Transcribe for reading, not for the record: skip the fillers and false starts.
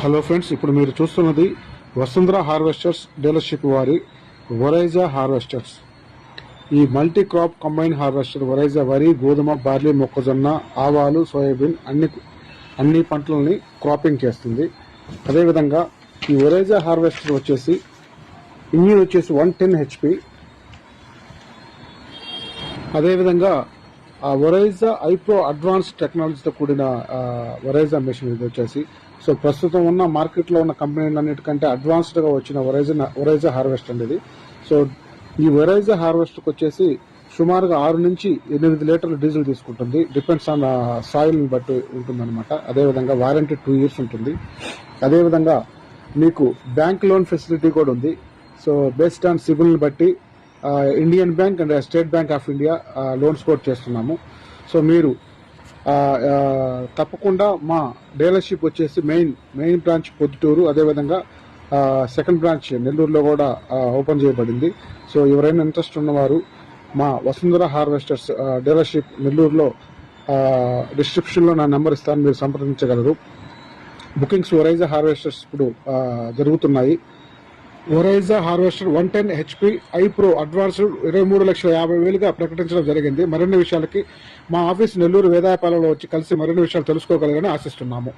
Hello friends, ఇప్పుడు మీరు చూస్తున్నది వసుంధర హార్వెస్టర్స్ డీలర్షిప్ వారి వరైజా హార్వెస్టర్స్. ఈ మల్టీ క్రాప్ కంబైన్ హార్వెస్టర్ వరైజా వరి, గోధుమ, బార్లీ, మొక్కజొన్న, ఆవాలు, సోయాబీన్ అన్ని పంటలని క్రాపింగ్ చేస్తుంది. అదేవిధంగా ఈ వరైజా హార్వెస్టర్ వచ్చేసి ఇంజిన్ వచ్చేసి 110 HP. అదేవిధంగా ఆ వరైజా ఐప్రో అడ్వాన్స్ టెక్నాలజీతో కూడిన వరైజా మెషిన్ ఇది వచ్చేసి. సో ప్రస్తుతం ఉన్న మార్కెట్లో ఉన్న కంపెనీలన్నిటికంటే అడ్వాన్స్డ్గా వచ్చిన వరైజా హార్వెస్టర్ అండి ఇది. సో ఈ వరైజా హార్వెస్టర్కి వచ్చేసి సుమారుగా 6 నుంచి 8 లీటర్ల డీజిల్ తీసుకుంటుంది. డిపెండ్స్ ఆన్ సాయిల్ని బట్టి ఉంటుందన్నమాట. అదేవిధంగా వారంటీ 2 years ఉంటుంది. అదేవిధంగా మీకు బ్యాంక్ లోన్ ఫెసిలిటీ కూడా ఉంది. సో బేస్డ్ ఆన్ సిబిల్ని బట్టి Indian bank and state bank of India loans కూడా చేస్తున్నాము. సో మీరు తప్పకుండా మా డీలర్షిప్ వచ్చేసి మెయిన్ బ్రాంచ్ పొద్దుటూరు, అదేవిధంగా సెకండ్ బ్రాంచ్ నెల్లూరులో కూడా ఓపెన్ చేయబడింది. సో ఎవరైనా ఇంట్రెస్ట్ ఉన్నవారు మా వసుంధర హార్వెస్టర్స్ డీలర్షిప్ నెల్లూరులో డిస్క్రిప్షన్లో నా నెంబర్ ఇస్తాను, మీరు సంప్రదించగలరు. బుకింగ్స్ వరైజా హార్వెస్టర్స్ ఇప్పుడు జరుగుతున్నాయి. వరైజా హార్వెస్టర్ 110 HP ఐప్రో అడ్వాన్స్డ్ 23,50,000గా ప్రకటించడం జరిగింది. మరిన్ని విషయాలకి మా ఆఫీస్ నెల్లూరు వేదాయపాలెంలో వచ్చి కలిసి మరిన్ని విషయాలు తెలుసుకోగలరని ఆశిస్తున్నాము.